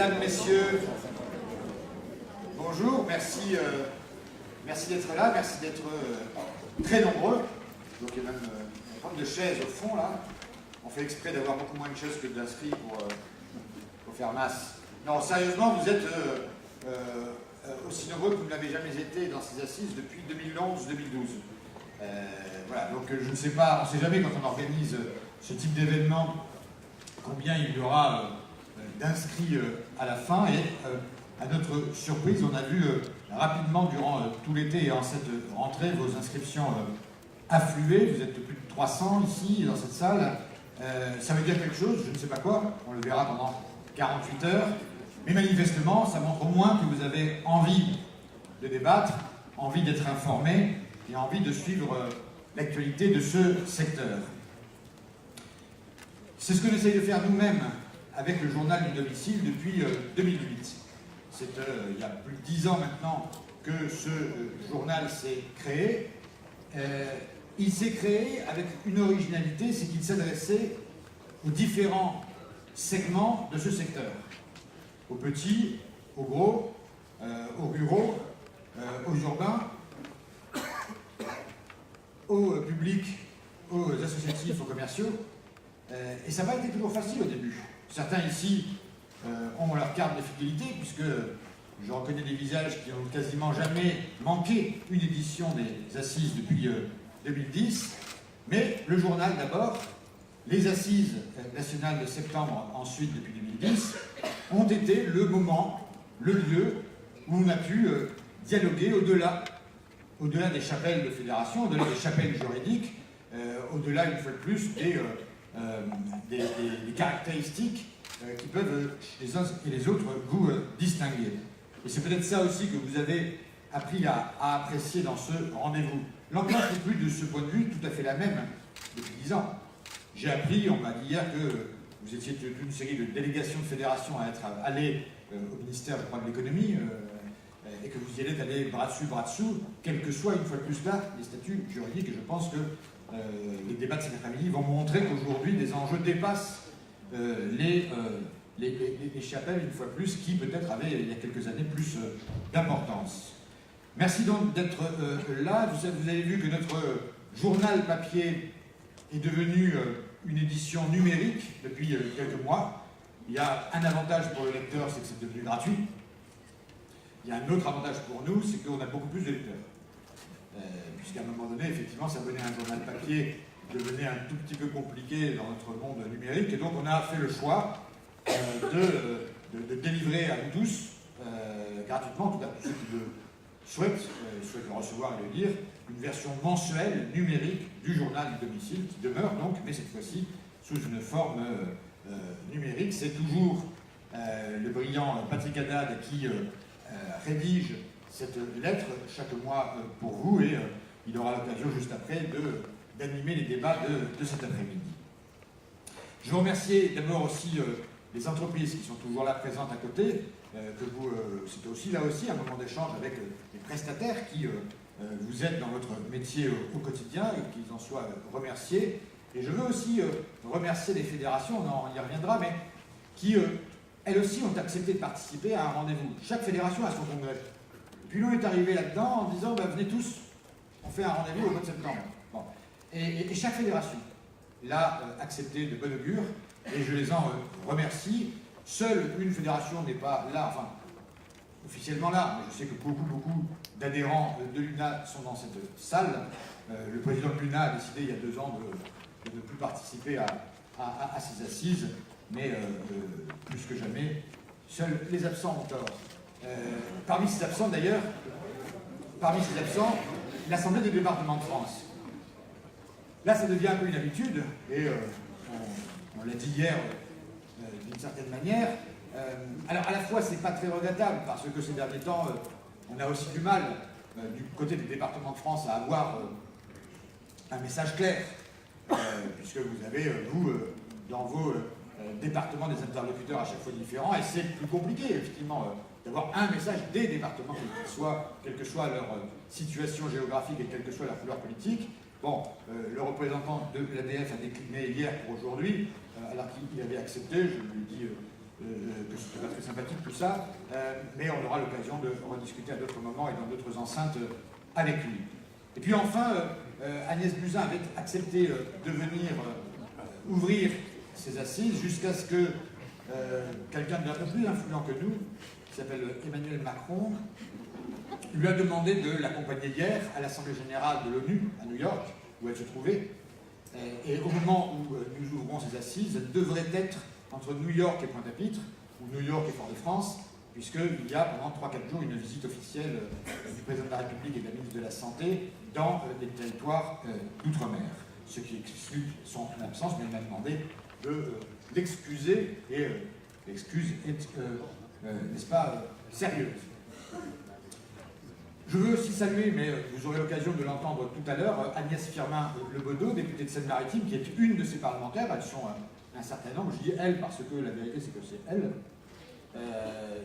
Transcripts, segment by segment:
Mesdames, Messieurs, bonjour, merci, merci d'être là, merci d'être très nombreux. Donc il y a même une forme de chaises au fond là. On fait exprès d'avoir beaucoup moins de chaises que d'inscrits pour faire masse. Non, sérieusement, vous êtes aussi nombreux que vous ne l'avez jamais été dans ces assises depuis 2011-2012. Voilà, donc je ne sais pas, on ne sait jamais quand on organise ce type d'événement combien il y aura d'inscrits à la fin, et à notre surprise, on a vu rapidement durant tout l'été et en cette rentrée vos inscriptions affluer. Vous êtes plus de 300 ici dans cette salle. Ça veut dire quelque chose, je ne sais pas quoi, on le verra pendant 48 heures, mais manifestement ça montre au moins que vous avez envie de débattre, envie d'être informé et envie de suivre l'actualité de ce secteur. C'est ce que nous essayons de faire nous-mêmes avec le journal du domicile depuis 2008. C'est il y a plus de 10 ans maintenant que ce journal s'est créé. Il s'est créé avec une originalité, c'est qu'il s'adressait aux différents segments de ce secteur. Aux petits, aux gros, aux ruraux, aux urbains, aux publics, aux associatifs, aux commerciaux. Et ça n'a pas été toujours facile au début. Certains ici ont leur carte de fidélité, puisque je reconnais des visages qui n'ont quasiment jamais manqué une édition des assises depuis 2010. Mais le journal d'abord, les assises nationales de septembre ensuite depuis 2010, ont été le moment, le lieu où on a pu dialoguer au-delà des chapelles de fédération, au-delà des chapelles juridiques, au-delà une fois de plus des caractéristiques qui peuvent les uns et les autres vous distinguer. Et c'est peut-être ça aussi que vous avez appris à apprécier dans ce rendez-vous. L'ambiance n'est plus de ce point de vue tout à fait la même depuis 10 ans. J'ai appris, on m'a dit hier, que vous étiez toute une série de délégations de fédération à être allés au ministère, je crois, de l'économie, et que vous y allez aller bras dessous, quels que soient, une fois de plus là, les statuts juridiques. Et je pense que les débats de cet après-midi vont montrer qu'aujourd'hui, des enjeux dépassent les chapelles, une fois de plus, qui peut-être avaient, il y a quelques années, plus d'importance. Merci donc d'être là. Vous avez vu que notre journal papier est devenu une édition numérique depuis quelques mois. Il y a un avantage pour le lecteur, c'est que c'est devenu gratuit. Il y a un autre avantage pour nous, c'est qu'on a beaucoup plus de lecteurs. Puisqu'à un moment donné, effectivement, s'abonner à un journal papier devenait un tout petit peu compliqué dans notre monde numérique, et donc on a fait le choix de délivrer à vous tous, gratuitement, en tout cas tous ceux qui le souhaitent le recevoir et le lire, une version mensuelle numérique du journal du domicile, qui demeure donc, mais cette fois-ci, sous une forme numérique. C'est toujours le brillant Patrick Haddad qui rédige cette lettre chaque mois pour vous, et il aura l'occasion juste après d'animer les débats de cet après-midi. Je veux remercier d'abord aussi les entreprises qui sont toujours là présentes à côté, c'était aussi là aussi un moment d'échange avec les prestataires qui vous aident dans votre métier au quotidien, et qu'ils en soient remerciés. Et je veux aussi remercier les fédérations, on y reviendra, mais qui elles aussi ont accepté de participer à un rendez-vous. Chaque fédération a son congrès. Et puis nous, on est arrivé là-dedans en disant venez tous, on fait un rendez-vous au mois de septembre. Bon. Et chaque fédération l'a accepté de bon augure, et je les en remercie. Seule une fédération n'est pas là, enfin, officiellement là, mais je sais que beaucoup d'adhérents de l'UNA sont dans cette salle. Le président de l'UNA a décidé il y a 2 ans de ne plus participer à ces assises, mais plus que jamais, seuls les absents ont tort. Parmi ces absents d'ailleurs, l'Assemblée des départements de France. Là, ça devient un peu une habitude, et on l'a dit hier d'une certaine manière. Alors, à la fois, c'est pas très regrettable, parce que ces derniers temps, on a aussi du mal, du côté des départements de France, à avoir un message clair, puisque vous avez, vous, dans vos départements, des interlocuteurs à chaque fois différents, et c'est plus compliqué, effectivement, d'avoir un message des départements, quelle que soit leur situation géographique et quelle que soit leur couleur politique. Bon, le représentant de l'ADF a décliné hier pour aujourd'hui, alors qu'il avait accepté, je lui ai dit que c'était pas très sympathique tout ça, mais on aura l'occasion de rediscuter à d'autres moments et dans d'autres enceintes avec lui. Et puis enfin, Agnès Buzyn avait accepté de venir ouvrir ses assises jusqu'à ce que quelqu'un d'un peu plus influent que nous, qui s'appelle Emmanuel Macron, lui a demandé de l'accompagner hier à l'Assemblée Générale de l'ONU à New York, où elle se trouvait. Et au moment où nous ouvrons ces assises, elle devrait être entre New York et Pointe-à-Pitre, ou New York et Fort-de-France, puisqu'il y a pendant 3-4 jours une visite officielle du président de la République et de la ministre de la Santé dans des territoires d'outre-mer, ce qui exclut son absence, mais il m'a demandé de l'excuser, et l'excuse est, n'est-ce pas, sérieuse. Je veux aussi saluer, mais vous aurez l'occasion de l'entendre tout à l'heure, Agnès Firmin-Lebaudot, députée de Seine-Maritime, qui est une de ses parlementaires. Elles sont un certain nombre, je dis elles parce que la vérité c'est que c'est elles,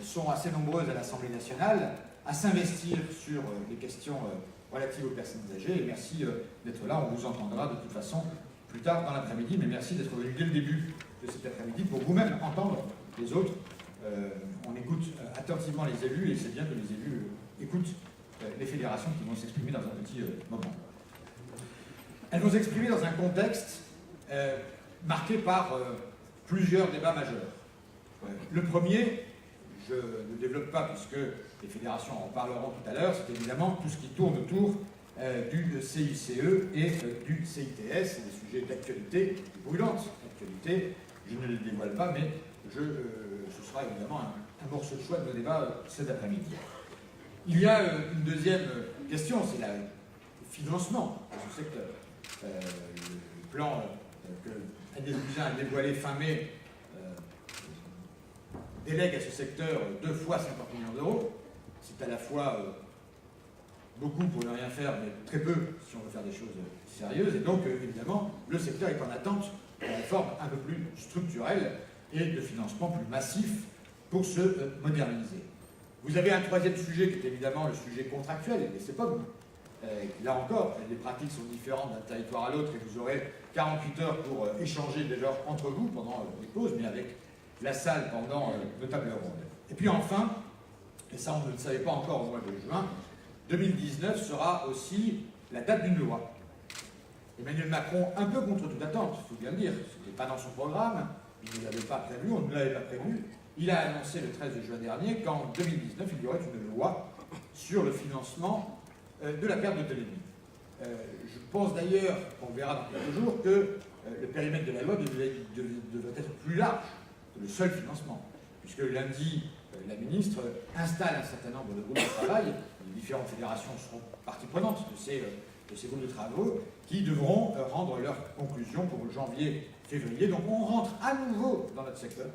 sont assez nombreuses à l'Assemblée nationale à s'investir sur les questions relatives aux personnes âgées. Et merci d'être là, on vous entendra de toute façon plus tard dans l'après-midi, mais merci d'être venu dès le début de cet après-midi pour vous-même entendre les autres. On écoute attentivement les élus et c'est bien que les élus écoutent les fédérations qui vont s'exprimer dans un petit moment. Elles vont s'exprimer dans un contexte marqué par plusieurs débats majeurs. Le premier, je ne développe pas puisque les fédérations en parleront tout à l'heure, c'est évidemment tout ce qui tourne autour du CICE et du CITS, c'est des sujets d'actualité, brûlante actualité, je ne les dévoile pas, mais ce sera évidemment un morceau de choix de nos débats cet après-midi. Il y a une deuxième question, c'est le financement de ce secteur. Le plan que Agnès Buzyn a dévoilé fin mai délègue à ce secteur 2 fois 50 millions d'euros. C'est à la fois beaucoup pour ne rien faire, mais très peu si on veut faire des choses sérieuses. Et donc, évidemment, le secteur est en attente d'une réforme un peu plus structurelle et de financement plus massif pour se moderniser. Vous avez un troisième sujet qui est évidemment le sujet contractuel, et c'est pas vous. Là encore, les pratiques sont différentes d'un territoire à l'autre et vous aurez 48 heures pour échanger déjà entre vous pendant les pauses, mais avec la salle pendant nos tables rondes. Et puis enfin, et ça on ne le savait pas encore au mois de juin, 2019 sera aussi la date d'une loi. Emmanuel Macron, un peu contre toute attente, il faut bien le dire, ce n'était pas dans son programme, il ne l'avait pas prévu, on ne l'avait pas prévu. Il a annoncé le 13 juin dernier qu'en 2019, il y aurait une loi sur le financement de la perte d'autonomie. Je pense d'ailleurs, on verra dans quelques jours, que le périmètre de la loi devrait être plus large que le seul financement, puisque lundi, la ministre installe un certain nombre de groupes de travail, les différentes fédérations seront partie prenante de ces groupes de travaux, qui devront rendre leurs conclusions pour janvier-février. Donc on rentre à nouveau dans notre secteur,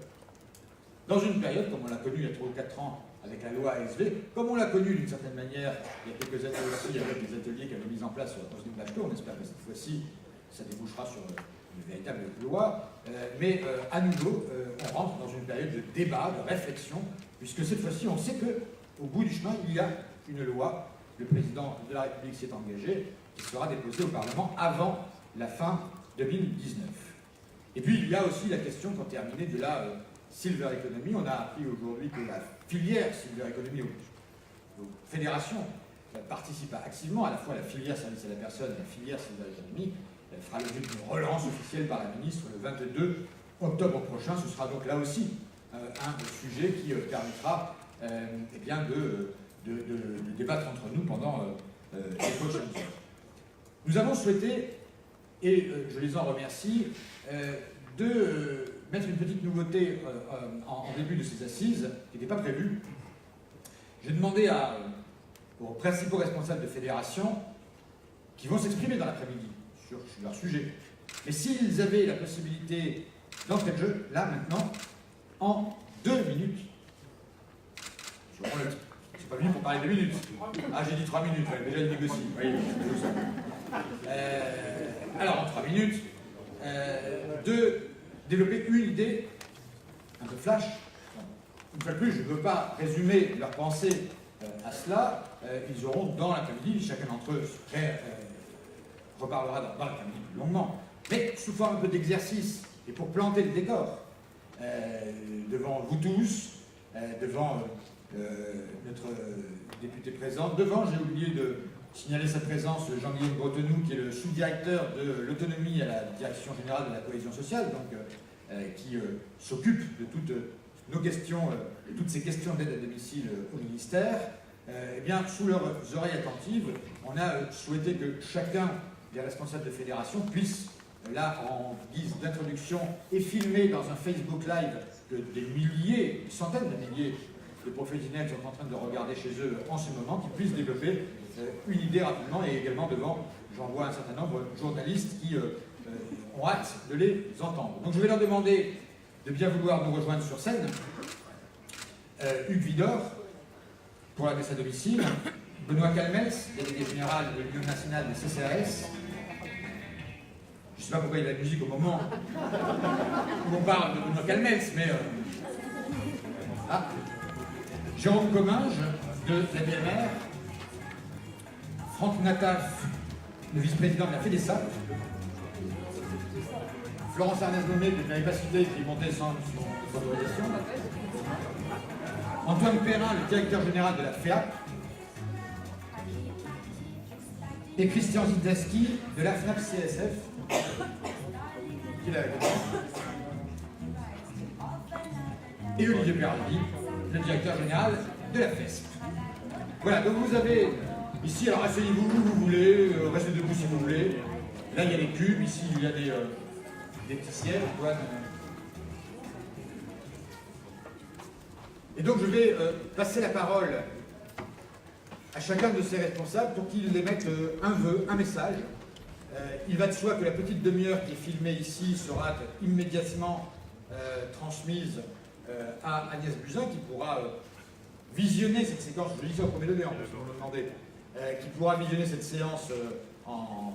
dans une période, comme on l'a connu il y a 3 ou 4 ans avec la loi ASV, comme on l'a connu d'une certaine manière il y a quelques années aussi avec les ateliers qu'elle a mis en place sur Roselyne Bachelot. On espère que cette fois-ci, ça débouchera sur une véritable loi. Mais à nouveau, on rentre dans une période de débat, de réflexion, puisque cette fois-ci, on sait qu'au bout du chemin, il y a une loi. Le président de la République s'est engagé, qui sera déposée au Parlement avant la fin 2019. Et puis, il y a aussi la question, pour terminer, de la Silver Economy. On a appris aujourd'hui que la filière Silver Economy aux fédérations participe activement, à la fois la filière service à la personne et la filière Silver Economy. Elle fera l'objet d'une relance officielle par la ministre le 22 octobre prochain. Ce sera donc là aussi un sujet qui permettra eh bien de débattre entre nous pendant les prochaines heures. Nous avons souhaité, et je les en remercie, de mettre une petite nouveauté en début de ces assises, qui n'était pas prévue. J'ai demandé aux principaux responsables de fédération qui vont s'exprimer dans l'après-midi sur leur sujet, mais s'ils avaient la possibilité d'entrer le jeu, là, maintenant, en 2 minutes. C'est pas venu pour parler 2 minutes. Ah, j'ai dit 3 minutes, déjà il négocie. Oui, alors, en 3 minutes, de développer une idée, un peu flash. Une fois de plus, je ne veux pas résumer leur pensée à cela. Ils auront dans l'après-midi, chacun d'entre eux reparlera dans l'après-midi plus longuement, mais sous forme un peu d'exercice, et pour planter le décor, devant vous tous, devant notre député présent, devant, j'ai oublié de signaler sa présence, Jean-Guillaume Bretenou, qui est le sous-directeur de l'autonomie à la Direction Générale de la Cohésion Sociale, donc, qui s'occupe de toutes nos questions, de toutes ces questions d'aide à domicile au ministère. Eh bien, sous leurs oreilles attentives, on a souhaité que chacun des responsables de fédération puisse, là, en guise d'introduction, et filmer dans un Facebook Live que des milliers, des centaines de milliers de professionnels sont en train de regarder chez eux en ce moment, qu'ils puissent développer une idée rapidement, et également devant, j'en vois un certain nombre de journalistes qui ont hâte de les entendre. Donc je vais leur demander de bien vouloir nous rejoindre sur scène. Hugues Vidor, pour la messe à domicile, Benoît Calmels, délégué général de l'Union nationale des CCAS. Je ne sais pas pourquoi il y a de la musique au moment où on parle de Benoît Calmels, mais... Jérôme Comminges, de la BMR. Franck Nataf, le vice-président de la FEDESA. Florence Arnaz-Gomé, que je n'avais pas cité, qui est montée sans autorisation. Antoine Perrin, le directeur général de la FEAP. Et Christian Zitaski, de la FNAP CSF. Qui est là, et Olivier Peraldi, le directeur général de la FESP. Voilà, donc vous avez ici, alors asseyez-vous où vous voulez, restez debout si vous voulez. Là, il y a les cubes, ici, il y a des petits sièges, Antoine. Et donc, je vais passer la parole à chacun de ces responsables pour qu'ils émettent un vœu, un message. Il va de soi que la petite demi-heure qui est filmée ici sera immédiatement transmise à Agnès Buzyn, qui pourra visionner cette séquence, je le dis au premier degré, on peut me demander, qui pourra visionner cette séance en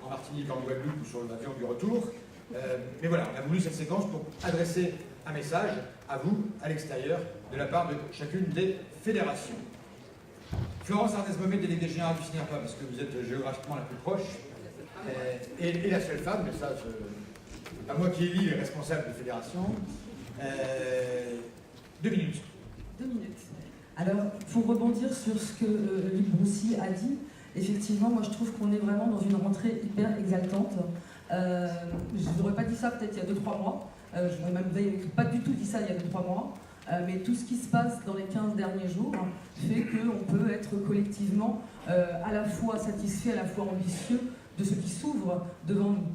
Martinique, en Guadeloupe ou sur l'avion du retour. Mais voilà, on a voulu cette séquence pour adresser un message à vous, à l'extérieur, de la part de chacune des fédérations. Florence Arnaz-Gomé, déléguée générale du CINERPA, parce que vous êtes géographiquement la plus proche, et la seule femme, mais ça, c'est pas moi qui élis les responsables de fédération. 2 minutes. 2 minutes. Alors, pour rebondir sur ce que Luc Broussy a dit, effectivement, moi je trouve qu'on est vraiment dans une rentrée hyper exaltante. Je n'aurais pas dit ça peut-être il y a 2-3 mois. Je n'aurais même pas du tout dit ça il y a 2-3 mois. Mais tout ce qui se passe dans les 15 derniers jours fait qu'on peut être collectivement à la fois satisfait, à la fois ambitieux de ce qui s'ouvre devant nous.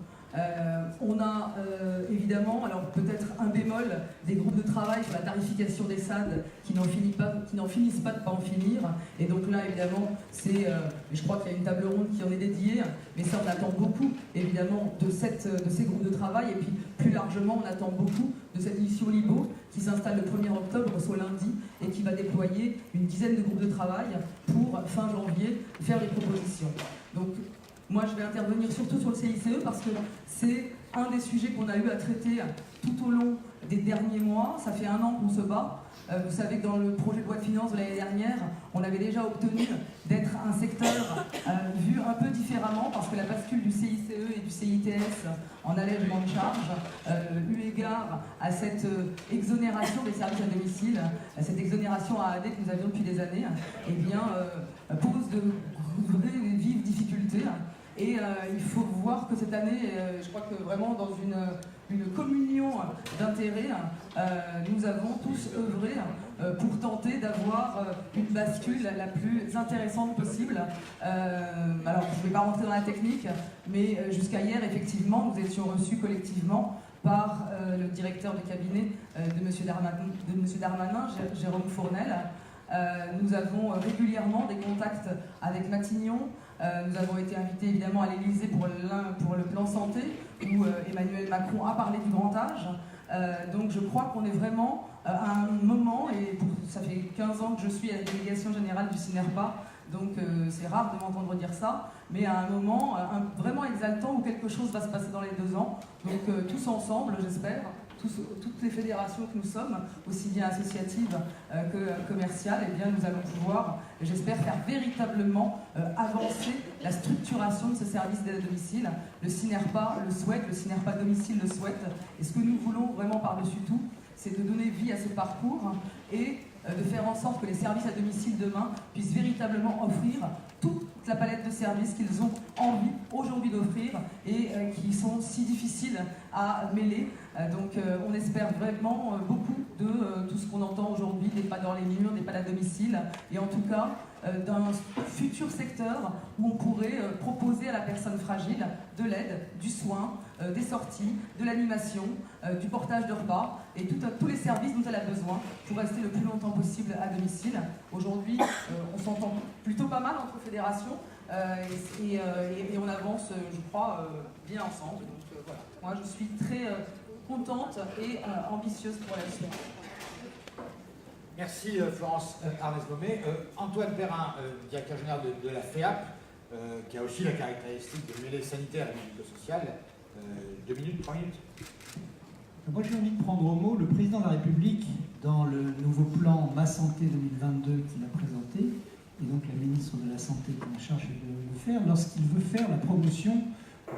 On a évidemment, alors peut-être un bémol, des groupes de travail sur la tarification des SAD qui n'en finissent pas de pas en finir. Et donc là, évidemment, je crois qu'il y a une table ronde qui en est dédiée, mais ça, on attend beaucoup, évidemment, de ces groupes de travail. Et puis, plus largement, on attend beaucoup de cette mission LIBO qui s'installe le 1er octobre, soit lundi, et qui va déployer une dizaine de groupes de travail pour, fin janvier, faire des propositions. Donc, moi, je vais intervenir surtout sur le CICE parce que c'est un des sujets qu'on a eu à traiter tout au long des derniers mois. Ça fait 1 an qu'on se bat. Vous savez que dans le projet de loi de finances de l'année dernière, on avait déjà obtenu d'être un secteur vu un peu différemment parce que la bascule du CICE et du CITS en allègement de charges, eu égard à cette exonération des services à domicile, à cette exonération à AD que nous avions depuis des années, eh bien, pose de vraies vives difficultés. Et il faut voir que cette année, je crois que vraiment dans une communion d'intérêts, nous avons tous œuvré pour tenter d'avoir une bascule la plus intéressante possible. Alors, je ne vais pas rentrer dans la technique, mais jusqu'à hier, effectivement, nous étions reçus collectivement par le directeur de cabinet de M. Darmanin, Jérôme Fournel. Nous avons régulièrement des contacts avec Matignon. Nous avons été invités évidemment à l'Élysée pour le plan santé, où Emmanuel Macron a parlé du grand âge. Donc je crois qu'on est vraiment à un moment, et ça fait 15 ans que je suis à la délégation générale du CINERPA, donc c'est rare de m'entendre dire ça, mais à un moment vraiment exaltant où quelque chose va se passer dans les 2 ans. Donc tous ensemble, j'espère, toutes les fédérations que nous sommes, aussi bien associatives que commerciales, eh bien, nous allons pouvoir, j'espère, faire véritablement avancer la structuration de ce service d'aide à domicile. Le CINERPA le souhaite, le CINERPA domicile le souhaite, et ce que nous voulons vraiment par-dessus tout, c'est de donner vie à ce parcours et de faire en sorte que les services à domicile demain puissent véritablement offrir toute la palette de services qu'ils ont envie aujourd'hui d'offrir et qui sont si difficiles à mêler. Donc on espère vraiment beaucoup de tout ce qu'on entend aujourd'hui, des pas dans les murs, des pas à domicile, et en tout cas d'un futur secteur où on pourrait proposer à la personne fragile de l'aide, du soin, des sorties, de l'animation, du portage de repas et tous les services dont elle a besoin pour rester le plus longtemps possible à domicile. Aujourd'hui, on s'entend plutôt pas mal entre fédérations et on avance, je crois, bien ensemble. Donc voilà, moi je suis très contente et ambitieuse pour la suite. Merci Florence Arnès-Gomé. Antoine Perrin, directeur général de la FEAP, qui a aussi la caractéristique de mêler sanitaire et médico-social. 2 minutes, 3 minutes. Moi j'ai envie de prendre au mot le président de la République dans le nouveau plan Ma Santé 2022 qu'il a présenté, et donc la ministre de la Santé qui est en charge de le faire, lorsqu'il veut faire la promotion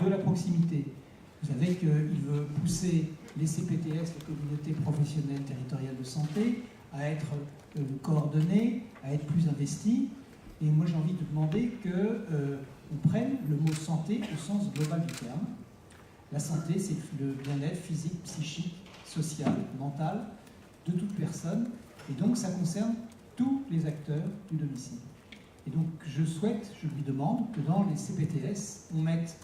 de la proximité. Vous savez qu'il veut pousser les CPTS, les communautés professionnelles territoriales de santé, à être coordonnées, à être plus investies. Et moi j'ai envie de demander qu'on prenne le mot santé au sens global du terme. La santé, c'est le bien-être physique, psychique, social, mental de toute personne. Et donc, ça concerne tous les acteurs du domicile. Et donc, je lui demande que dans les CPTS, on mette,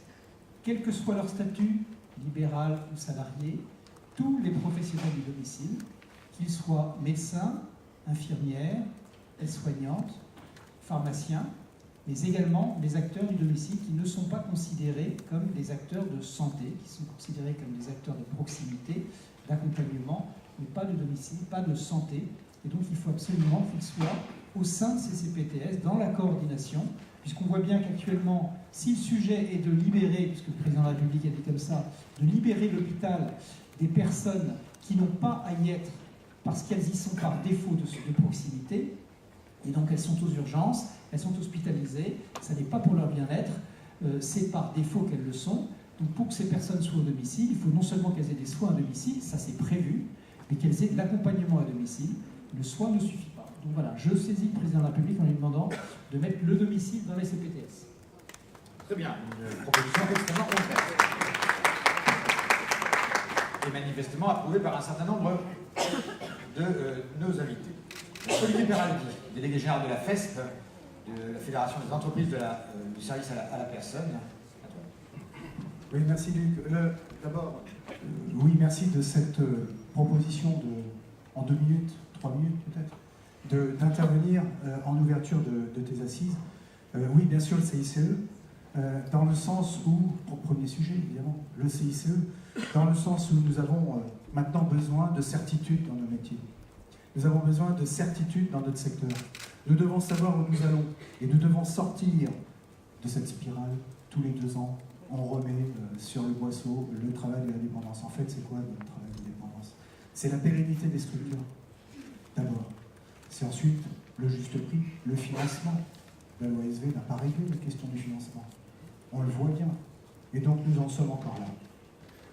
quel que soit leur statut, libéral ou salarié, tous les professionnels du domicile, qu'ils soient médecins, infirmières, aides-soignantes, pharmaciens, mais également les acteurs du domicile qui ne sont pas considérés comme des acteurs de santé, qui sont considérés comme des acteurs de proximité, d'accompagnement, mais pas de domicile, pas de santé. Et donc il faut absolument qu'ils soient au sein de ces CPTS, dans la coordination, puisqu'on voit bien qu'actuellement, si le sujet est de libérer, puisque le président de la République a dit comme ça, de libérer l'hôpital des personnes qui n'ont pas à y être parce qu'elles y sont par défaut de proximité, et donc elles sont aux urgences, elles sont hospitalisées, ça n'est pas pour leur bien-être, c'est par défaut qu'elles le sont. Donc pour que ces personnes soient au domicile, il faut non seulement qu'elles aient des soins à domicile, ça c'est prévu, mais qu'elles aient de l'accompagnement à domicile. Le soin ne suffit pas. Donc voilà, je saisis le président de la République en lui demandant de mettre le domicile dans les CPTS. Très bien, une proposition extrêmement concrète. Et manifestement approuvée par un certain nombre de nos invités. Olivier Peraldi, délégué général de la FESP, de la Fédération des entreprises du service à la personne. Oui, merci Luc. D'abord, oui, merci de cette proposition en 2 minutes, 3 minutes peut-être, d'intervenir en ouverture de tes assises. Oui, bien sûr, le CICE, dans le sens où, premier sujet évidemment, le CICE, dans le sens où nous avons maintenant besoin de certitude dans nos métiers. Nous avons besoin de certitude dans notre secteur. Nous devons savoir où nous allons et nous devons sortir de cette spirale. Tous les 2 ans, on remet sur le boisseau le travail de la dépendance. En fait, c'est quoi le travail de dépendance? C'est la pérennité des structures, d'abord. C'est ensuite le juste prix, le financement. La loi SV n'a pas réglé la question du financement. On le voit bien. Et donc, nous en sommes encore là.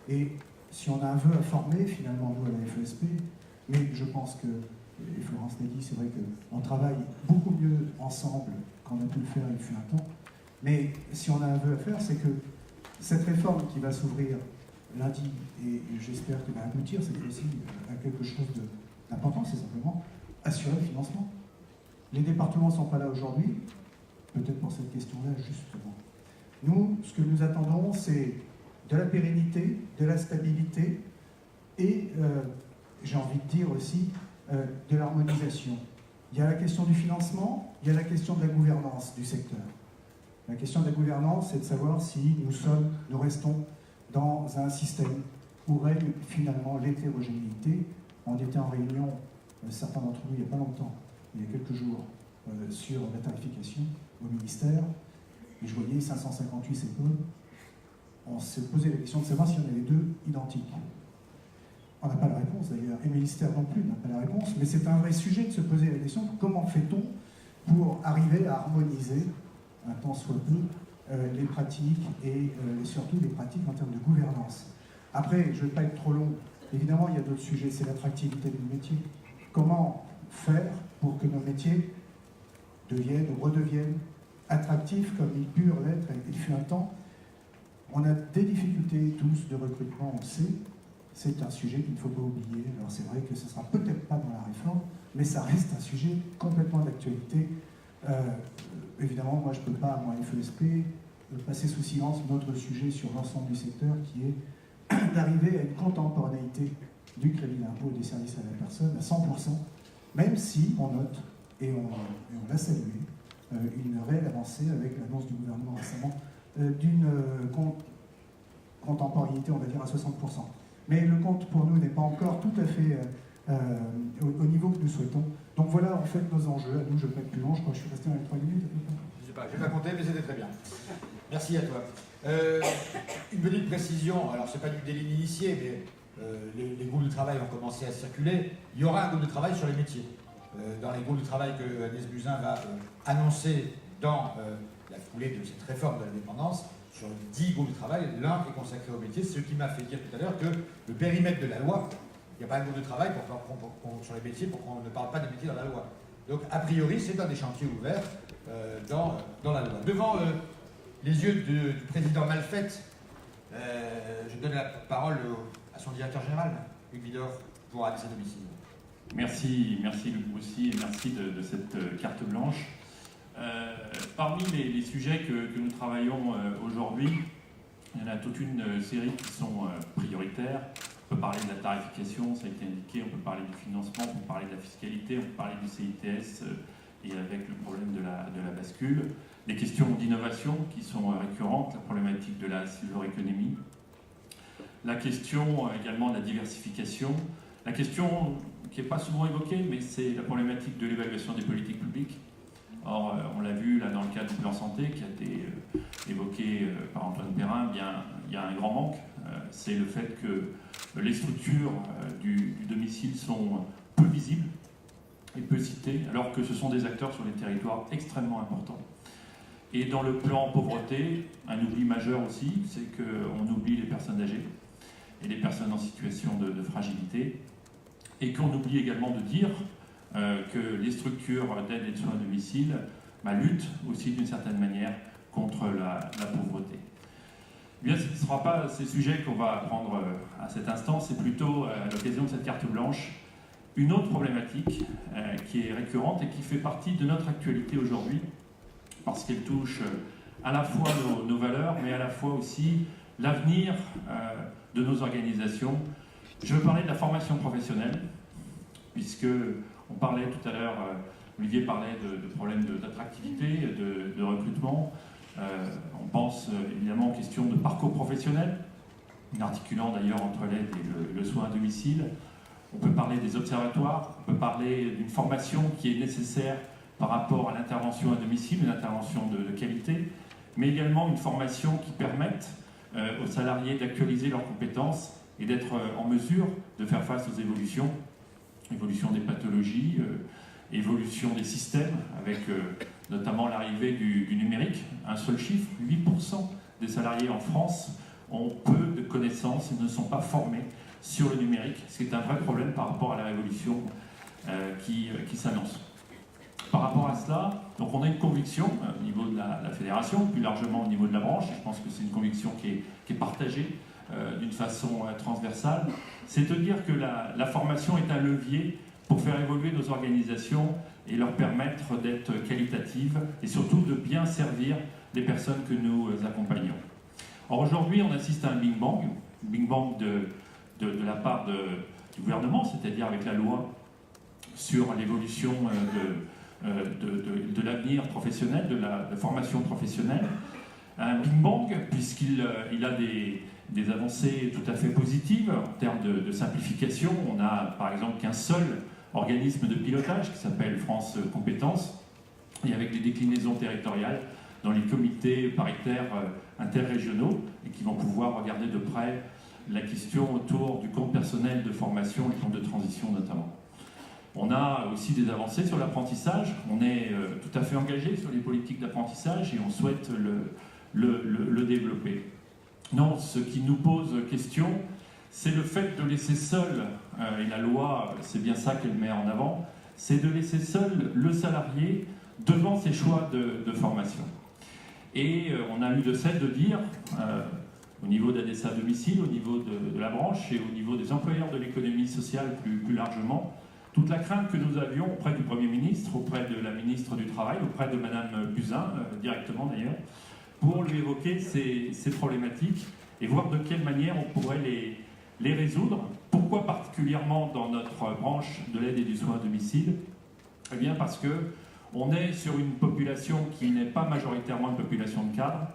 Et si on a un vœu à former, finalement, nous, à la FESP, mais je pense que, et Florence l'a dit, c'est vrai qu'on travaille beaucoup mieux ensemble qu'on a pu le faire il fut un temps. Mais si on a un vœu à faire, c'est que cette réforme qui va s'ouvrir lundi, et j'espère qu'elle va aboutir cette fois-ci à quelque chose d'important, c'est simplement assurer le financement. Les départements ne sont pas là aujourd'hui, peut-être pour cette question-là, justement. Nous, ce que nous attendons, c'est de la pérennité, de la stabilité et, j'ai envie de dire aussi, de l'harmonisation. Il y a la question du financement, il y a la question de la gouvernance du secteur. La question de la gouvernance, c'est de savoir si nous restons dans un système où règne finalement l'hétérogénéité. On était en réunion, certains d'entre nous, il n'y a pas longtemps, il y a quelques jours, sur la tarification au ministère, et je voyais 558 CPE. On s'est posé la question de savoir s'il y en avait 2 identiques. on n'a pas la réponse d'ailleurs, et le ministère non plus n'a pas la réponse, mais c'est un vrai sujet de se poser la question, comment fait-on pour arriver à harmoniser, un temps soit peu, les pratiques et surtout les pratiques en termes de gouvernance. Après, je ne vais pas être trop long, évidemment il y a d'autres sujets, c'est l'attractivité du métier. Comment faire pour que nos métiers redeviennent attractifs comme ils purent l'être, il fut un temps. On a des difficultés tous de recrutement, on le sait, c'est un sujet qu'il ne faut pas oublier. Alors c'est vrai que ce ne sera peut-être pas dans la réforme, mais ça reste un sujet complètement d'actualité. Évidemment, moi je ne peux pas, moi FESP, passer sous silence notre sujet sur l'ensemble du secteur qui est d'arriver à une contemporanéité du crédit d'impôt et des services à la personne à 100%, même si on note, et on l'a salué, une réelle avancée avec l'annonce du gouvernement récemment d'une contemporanéité, on va dire, à 60%. Mais le compte, pour nous, n'est pas encore tout à fait au niveau que nous souhaitons. Donc voilà, en fait, nos enjeux. À nous, je ne vais pas être plus long, je crois que je suis resté dans les 3 minutes. Je ne sais pas, je n'ai pas compté, mais c'était très bien. Merci à toi. Une petite précision, alors c'est pas du délit d'initié, mais les groupes de travail ont commencé à circuler. Il y aura un groupe de travail sur les métiers. Dans les groupes de travail que Agnès Buzyn va annoncer dans la foulée de cette réforme de la dépendance, sur 10 groupes de travail, l'un est consacré au métier, ce qui m'a fait dire tout à l'heure que le périmètre de la loi, il n'y a pas un groupe de travail sur les métiers pour qu'on ne parle pas des métiers dans la loi. Donc, a priori, c'est un des chantiers ouverts dans la loi. Devant les yeux du président Malfette, je donne la parole à son directeur général, Hugues Vidor, pour ADC Domicile. Merci Luc Broussy et merci de cette carte blanche. Parmi les sujets que nous travaillons aujourd'hui, il y en a toute une série qui sont prioritaires. On peut parler de la tarification, ça a été indiqué, on peut parler du financement, on peut parler de la fiscalité, on peut parler du CITS et avec le problème de la bascule. Les questions d'innovation qui sont récurrentes, la problématique de la silver economy, la question également de la diversification, la question qui n'est pas souvent évoquée, mais c'est la problématique de l'évaluation des politiques publiques. Or, on l'a vu là dans le cadre du plan santé qui a été évoqué par Antoine Perrin, bien, il y a un grand manque, c'est le fait que les structures du domicile sont peu visibles et peu citées, alors que ce sont des acteurs sur les territoires extrêmement importants. Et dans le plan pauvreté, un oubli majeur aussi, c'est qu'on oublie les personnes âgées et les personnes en situation de fragilité, et qu'on oublie également de dire que les structures d'aide et de soins à domicile luttent aussi d'une certaine manière contre la pauvreté. Eh bien, ce ne sera pas ces sujets qu'on va prendre à cet instant, c'est plutôt à l'occasion de cette carte blanche une autre problématique qui est récurrente et qui fait partie de notre actualité aujourd'hui, parce qu'elle touche à la fois nos valeurs, mais à la fois aussi l'avenir de nos organisations. Je veux parler de la formation professionnelle, puisque on parlait tout à l'heure, Olivier parlait de problèmes d'attractivité, de recrutement. On pense évidemment aux questions de parcours professionnel, en articulant d'ailleurs entre l'aide et le soin à domicile. On peut parler des observatoires, on peut parler d'une formation qui est nécessaire par rapport à l'intervention à domicile, une intervention de qualité, mais également une formation qui permette aux salariés d'actualiser leurs compétences et d'être en mesure de faire face aux évolution des pathologies, évolution des systèmes, avec notamment l'arrivée du numérique. Un seul chiffre, 8% des salariés en France ont peu de connaissances et ne sont pas formés sur le numérique, ce qui est un vrai problème par rapport à la révolution qui s'annonce. Par rapport à cela, donc on a une conviction au niveau de la fédération, plus largement au niveau de la branche, et je pense que c'est une conviction qui est partagée d'une façon transversale, c'est de dire que la formation est un levier pour faire évoluer nos organisations et leur permettre d'être qualitatives et surtout de bien servir les personnes que nous accompagnons. Or aujourd'hui, on assiste à un Big Bang de la part du gouvernement, c'est-à-dire avec la loi sur l'évolution de l'avenir professionnel, de la formation professionnelle. Un Big Bang puisqu'il a des avancées tout à fait positives en termes de simplification. On a par exemple qu'un seul organisme de pilotage qui s'appelle France Compétences et avec des déclinaisons territoriales dans les comités paritaires interrégionaux et qui vont pouvoir regarder de près la question autour du compte personnel de formation et compte de transition notamment. On a aussi des avancées sur l'apprentissage. On est tout à fait engagé sur les politiques d'apprentissage et on souhaite le développer. Non, ce qui nous pose question, c'est le fait de laisser seul, et la loi, c'est bien ça qu'elle met en avant, c'est de laisser seul le salarié devant ses choix de formation. Et on a eu de cesse de dire, au niveau d'ADESA domicile, au niveau de la branche et au niveau des employeurs de l'économie sociale plus largement, toute la crainte que nous avions auprès du Premier ministre, auprès de la ministre du Travail, auprès de Madame Buzyn, directement d'ailleurs, pour lui évoquer ces problématiques et voir de quelle manière on pourrait les résoudre. Pourquoi particulièrement dans notre branche de l'aide et du soin à domicile? Eh bien parce qu'on est sur une population qui n'est pas majoritairement une population de cadres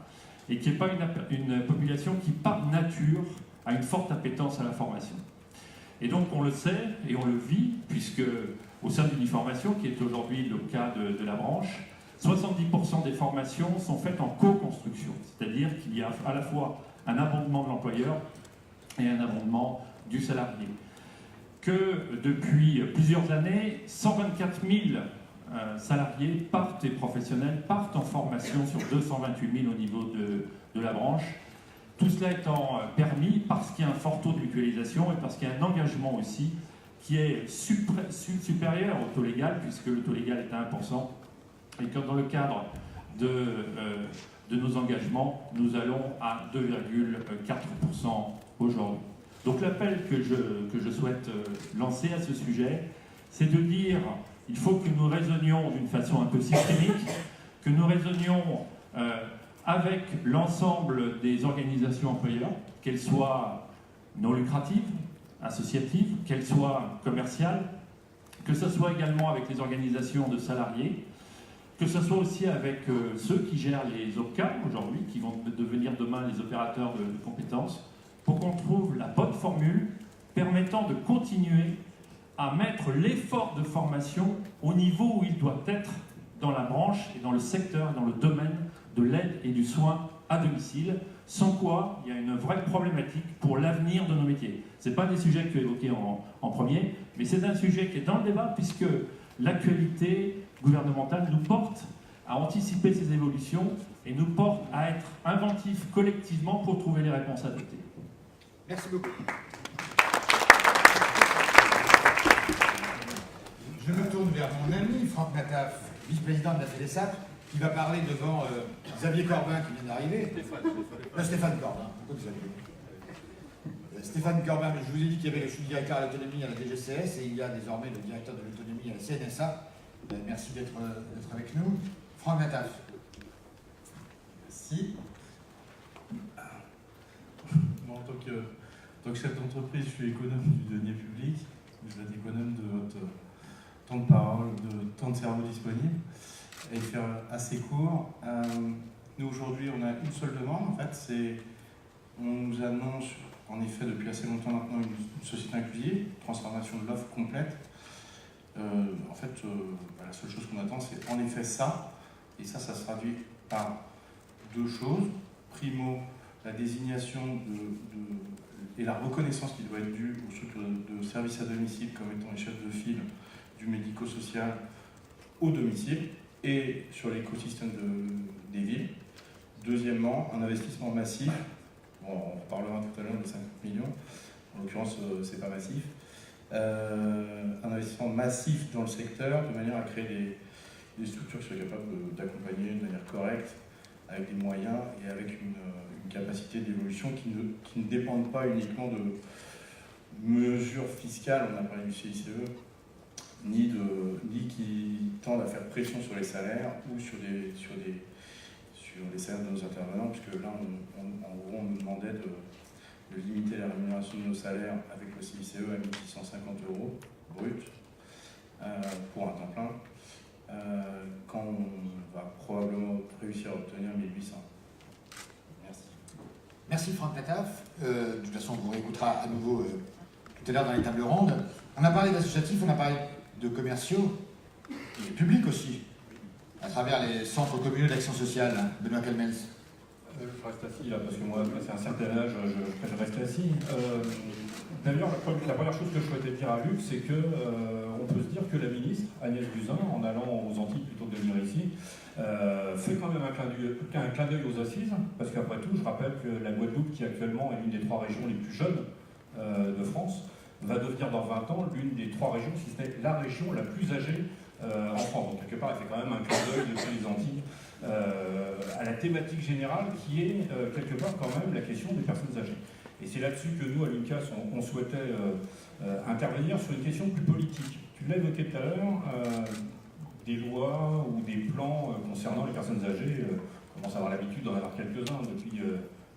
et qui n'est pas une population qui, par nature, a une forte appétence à la formation. Et donc on le sait et on le vit, puisque au sein d'Uniformation, qui est aujourd'hui le cas de la branche, 70% des formations sont faites en co-construction, c'est-à-dire qu'il y a à la fois un abondement de l'employeur et un abondement du salarié. Que depuis plusieurs années, 124 000 salariés partent et professionnels partent en formation sur 228 000 au niveau de la branche. Tout cela étant permis parce qu'il y a un fort taux de mutualisation et parce qu'il y a un engagement aussi qui est supérieur au taux légal, puisque le taux légal est à 1%, et que dans le cadre de nos engagements, nous allons à 2,4% aujourd'hui. Donc l'appel que je souhaite lancer à ce sujet, c'est de dire il faut que nous raisonnions d'une façon un peu systémique, que nous raisonnions avec l'ensemble des organisations employeurs, qu'elles soient non lucratives, associatives, qu'elles soient commerciales, que ce soit également avec les organisations de salariés, que ce soit aussi avec ceux qui gèrent les OPCA aujourd'hui, qui vont devenir demain les opérateurs de compétences, pour qu'on trouve la bonne formule permettant de continuer à mettre l'effort de formation au niveau où il doit être dans la branche et dans le secteur, dans le domaine de l'aide et du soin à domicile, sans quoi il y a une vraie problématique pour l'avenir de nos métiers. Ce n'est pas des sujets que tu as évoqués en premier, mais c'est un sujet qui est dans le débat puisque l'actualité gouvernementale nous porte à anticiper ces évolutions et nous porte à être inventifs collectivement pour trouver les réponses adaptées. Merci beaucoup. Je me tourne vers mon ami Franck Nataf, vice-président de la FEDESAP, qui va parler devant Xavier Corbin qui vient d'arriver. Stéphane Corbin. Pourquoi Xavier ? Stéphane Corbin, je vous ai dit qu'il y avait le directeur à l'autonomie à la DGCS et il y a désormais le directeur de l'autonomie à la CNSA. Merci d'être avec nous. Franck Nataf. Merci. Bon, en tant que chef d'entreprise, je suis économe du denier public. Je vais être économe de votre temps de parole, de temps de cerveau disponible. Et faire assez court. Nous, aujourd'hui, on a une seule demande. En fait, on nous annonce, en effet, depuis assez longtemps maintenant, une société inclusive, transformation de l'offre complète. En fait, la seule chose qu'on attend, c'est en effet ça. Et ça se traduit par deux choses. Primo, la désignation et la reconnaissance qui doit être due aux structures de services à domicile comme étant les chefs de file du médico-social au domicile et sur l'écosystème des villes. Deuxièmement, un investissement massif. Bon, on parlera tout à l'heure des 50 millions. En l'occurrence, c'est pas massif. Un investissement massif dans le secteur de manière à créer des structures qui soient capables d'accompagner de manière correcte, avec des moyens et avec une capacité d'évolution qui ne dépendent pas uniquement de mesures fiscales, on a parlé du CICE, ni qui tendent à faire pression sur les salaires ou sur les salaires de nos intervenants, puisque là, en gros, on nous demandait de limiter la rémunération de nos salaires avec le CICE à 1 650 € brut pour un temps plein, quand on va probablement réussir à obtenir 1 800. Merci. Merci Franck Nataf. De toute façon, on vous réécoutera à nouveau tout à l'heure dans les tables rondes. On a parlé d'associatifs, on a parlé de commerciaux et publics aussi, à travers les centres communaux d'action sociale. Benoît Calmels. Je reste assis là parce que moi, c'est un certain âge, je préfère rester assis. D'ailleurs, la première chose que je souhaitais dire à Luc, c'est que on peut se dire que la ministre, Agnès Buzyn, en allant aux Antilles plutôt que de venir ici, fait quand même un clin d'œil aux assises, parce qu'après tout, je rappelle que la Guadeloupe, qui actuellement est l'une des 3 régions les plus jeunes de France, va devenir dans 20 ans l'une des 3 régions, si ce n'est la région la plus âgée en France. Donc quelque part, elle fait quand même un clin d'œil depuis les Antilles à la thématique générale qui est quelque part quand même la question des personnes âgées. Et c'est là-dessus que nous, à l'UNCAS, on souhaitait intervenir sur une question plus politique. Tu l'as évoqué tout à l'heure, des lois ou des plans concernant les personnes âgées. On commence à avoir l'habitude d'en avoir quelques-uns depuis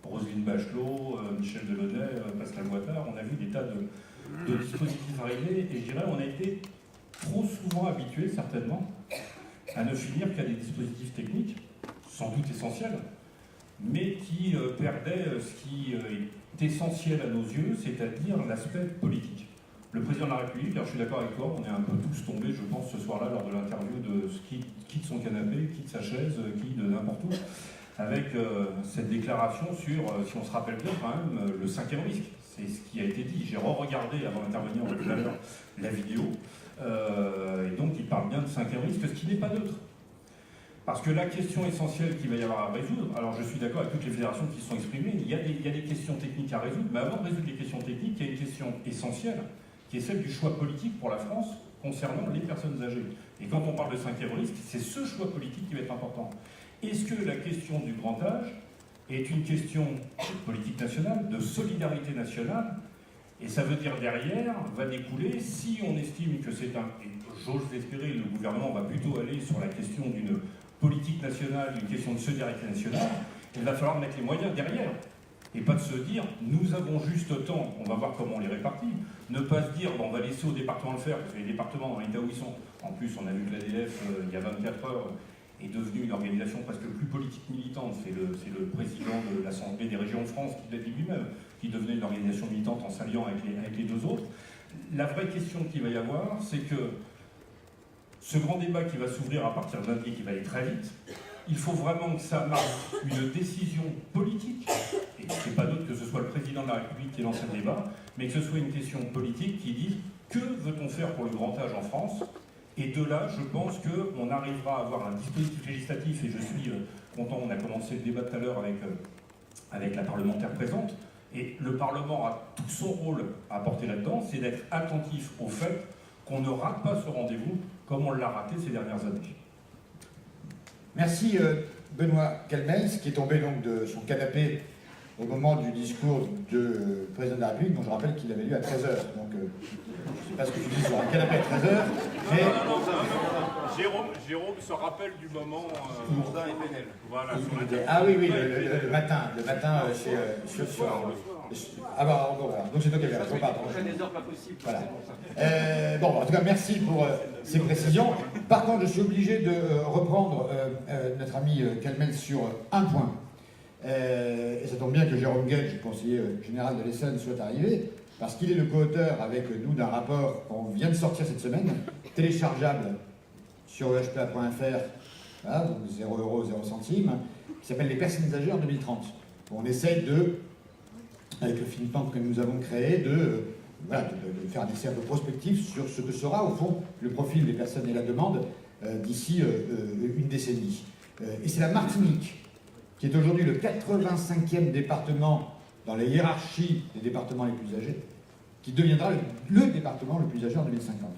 Roselyne Bachelot, Michel Delaunay, Pascal Boitard. On a vu des tas de dispositifs arriver et je dirais on a été trop souvent habitués, certainement, à ne finir qu'à des dispositifs techniques, sans doute essentiels, mais qui perdaient ce qui est essentiel à nos yeux, c'est-à-dire l'aspect politique. Le président de la République, alors je suis d'accord avec toi, on est un peu tous tombés, je pense, ce soir-là, lors de l'interview de ce qui quitte son canapé, quitte sa chaise, quitte de n'importe où, avec cette déclaration sur, si on se rappelle bien quand même, le 5e risque. C'est ce qui a été dit. J'ai re-regardé avant d'intervenir tout à l'heure la vidéo, et donc il parle bien de 5e risque, ce qui n'est pas neutre. Parce que la question essentielle qu'il va y avoir à résoudre, alors je suis d'accord avec toutes les fédérations qui se sont exprimées, il y a des questions techniques à résoudre, mais avant de résoudre les questions techniques, il y a une question essentielle, qui est celle du choix politique pour la France concernant les personnes âgées. Et quand on parle de 5e risque, c'est ce choix politique qui va être important. Est-ce que la question du grand âge est une question de politique nationale, de solidarité nationale, et ça veut dire derrière, va découler, si on estime que c'est un, et j'ose l'espérer, le gouvernement va plutôt aller sur la question d'une politique nationale, une question de solidarité nationale, il va falloir mettre les moyens derrière. Et pas de se dire, nous avons juste autant, on va voir comment on les répartit, ne pas se dire, bon, on va laisser aux départements le faire, parce que les départements, dans l'état où ils sont, en plus on a vu que l'ADF, il y a 24 heures, est devenue une organisation presque plus politique militante, c'est le président de l'Assemblée des régions de France qui l'a dit lui-même, qui devenait une organisation militante en s'alliant avec les 2 autres. La vraie question qu'il va y avoir, c'est que ce grand débat qui va s'ouvrir à partir de lundi, qui va aller très vite, il faut vraiment que ça marque une décision politique, et c'est pas d'autre que ce soit le président de la République qui lance un débat, mais que ce soit une question politique qui dise que veut-on faire pour le grand âge en France. Et de là, je pense qu'on arrivera à avoir un dispositif législatif, et je suis content, on a commencé le débat tout à l'heure avec la parlementaire présente, et le Parlement a tout son rôle à apporter là-dedans, c'est d'être attentif au fait qu'on ne rate pas ce rendez-vous comme on l'a raté ces dernières années. Merci Benoît Calmels, qui est tombé donc de son canapé au moment du discours du président de la République, dont je rappelle qu'il avait lieu à 13h. Donc je ne sais pas ce que tu dis sur un canapé à 13h, mais... Jérôme se rappelle du moment Jourdain et Pénel. Voilà, ah oui, le matin ah bah, bon, voilà. Donc c'est toi qui avais raison, pardon. Des heures pas possible. Voilà. Bon, en tout cas, merci pour ces précisions. Par contre, je suis obligé de reprendre notre ami Calmels sur un point. Et ça tombe bien que Jérôme Gage, conseiller général de l'Essonne, soit arrivé, parce qu'il est le co-auteur avec nous d'un rapport qu'on vient de sortir cette semaine, téléchargeable sur ehpa.fr, voilà, donc 0 €, 0 centimes, qui s'appelle Les personnes âgées en 2030. On essaye de, avec le think tank que nous avons créé, de faire un essai un peu prospectif sur ce que sera, au fond, le profil des personnes et la demande d'ici une décennie. Et c'est la Martinique, qui est aujourd'hui le 85e département dans la hiérarchie des départements les plus âgés, qui deviendra le département le plus âgé en 2050.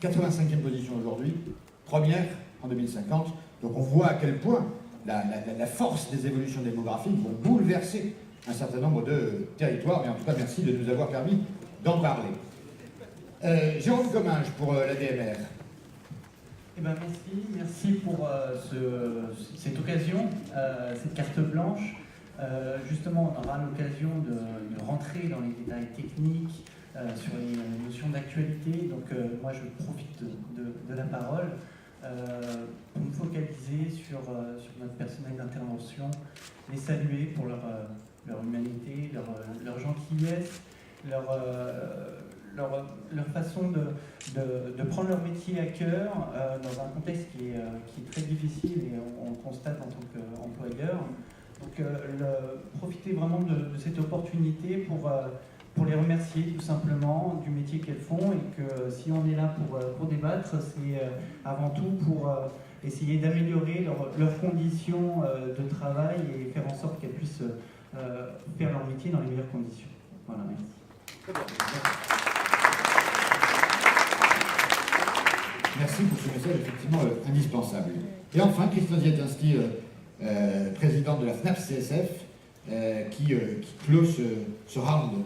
85e position aujourd'hui, première en 2050. Donc on voit à quel point la force des évolutions démographiques vont bouleverser un certain nombre de territoires. Mais en tout cas, merci de nous avoir permis d'en parler. Jérôme Comminges pour l'ADMR. Eh ben merci pour cette occasion, cette carte blanche. Justement, on aura l'occasion de rentrer dans les détails techniques sur les notions d'actualité. Donc moi, je profite de la parole pour me focaliser sur notre personnel d'intervention, les saluer pour leur humanité, leur gentillesse, leur façon de prendre leur métier à cœur dans un contexte qui est très difficile et on le constate en tant qu'employeur. Donc profiter vraiment de cette opportunité pour les remercier tout simplement du métier qu'elles font, et que si on est là pour débattre, c'est avant tout pour essayer d'améliorer leurs conditions de travail et faire en sorte qu'elles puissent faire leur métier dans les meilleures conditions. Voilà, merci. Merci pour ce message effectivement indispensable. Et enfin, Christian Zietynski, président de la FNAP CSF, qui clôt ce round.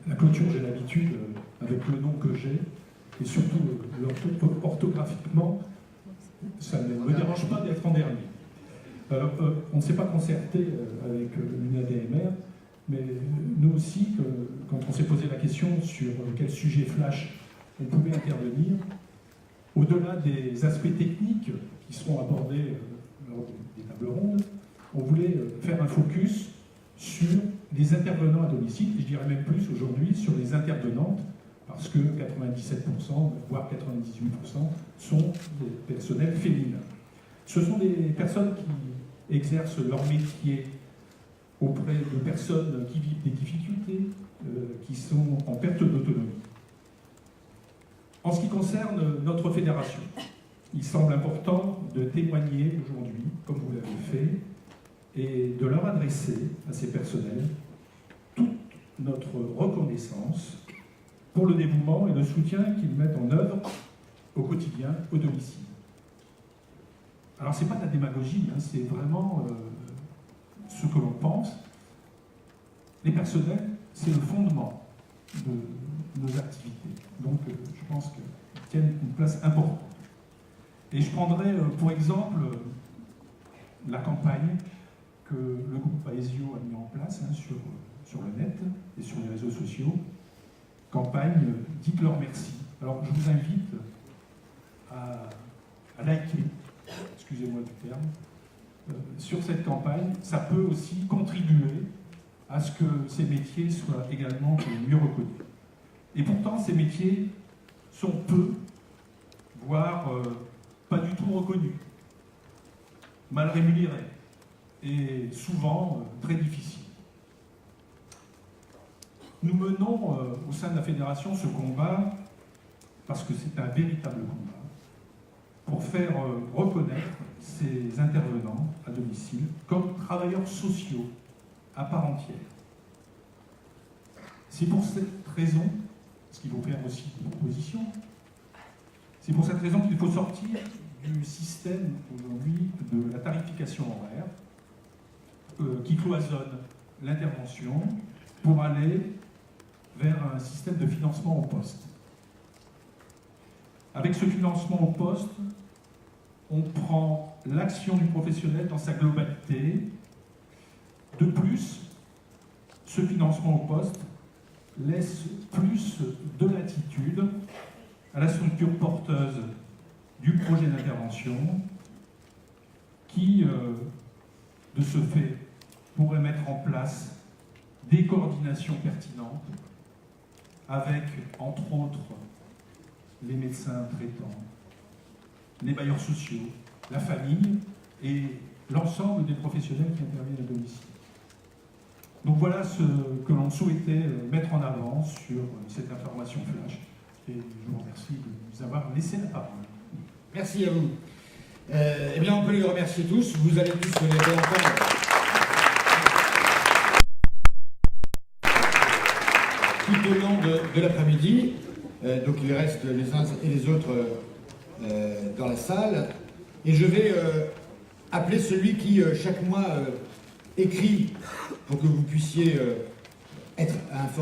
La clôture, j'ai l'habitude, avec le nom que j'ai, et surtout orthographiquement, ça ne me dérange pas d'être en dernier. On ne s'est pas concerté avec l'UNADMR, mais nous aussi, quand on s'est posé la question sur quel sujet flash on pouvait intervenir, au-delà des aspects techniques qui seront abordés lors des tables rondes, on voulait faire un focus sur les intervenants à domicile, et je dirais même plus aujourd'hui sur les intervenantes, parce que 97%, voire 98% sont des personnels féminins. Ce sont des personnes qui exercent leur métier auprès de personnes qui vivent des difficultés, qui sont en perte d'autonomie. En ce qui concerne notre fédération, il semble important de témoigner aujourd'hui, comme vous l'avez fait, et de leur adresser à ces personnels toute notre reconnaissance pour le dévouement et le soutien qu'ils mettent en œuvre au quotidien, au domicile. Alors c'est pas de la démagogie, hein, c'est vraiment ce que l'on pense. Les personnels, c'est le fondement de nos activités. Donc je pense qu'ils tiennent une place importante. Et je prendrai pour exemple la campagne que le groupe Aesio a mis en place sur le net et sur les réseaux sociaux. Campagne « Dites-leur merci ». Alors je vous invite à liker, excusez-moi du terme, sur cette campagne. Ça peut aussi contribuer à ce que ces métiers soient également mieux reconnus. Et pourtant, ces métiers sont peu, voire pas du tout reconnus, mal rémunérés et souvent très difficiles. Nous menons au sein de la fédération ce combat parce que c'est un véritable combat pour faire reconnaître ces intervenants à domicile comme travailleurs sociaux à part entière. C'est pour cette raison, parce qu'il faut faire aussi des propositions, c'est pour cette raison qu'il faut sortir du système aujourd'hui de la tarification horaire qui cloisonne l'intervention pour aller vers un système de financement au poste. Avec ce financement au poste, on prend l'action du professionnel dans sa globalité. De plus, ce financement au poste laisse plus de latitude à la structure porteuse du projet d'intervention qui, de ce fait, pourrait mettre en place des coordinations pertinentes avec, entre autres, les médecins traitants, les bailleurs sociaux, la famille et l'ensemble des professionnels qui interviennent à domicile. Donc voilà ce que l'on souhaitait mettre en avant sur cette information flash. Et je vous remercie de nous avoir laissé la parole. Merci à vous. Eh bien, on peut les remercier tous. Vous allez tous les réentendre. Tout au long de l'après-midi. Donc il reste les uns et les autres dans la salle. Et je vais appeler celui qui, chaque mois, écrit pour que vous puissiez être informé.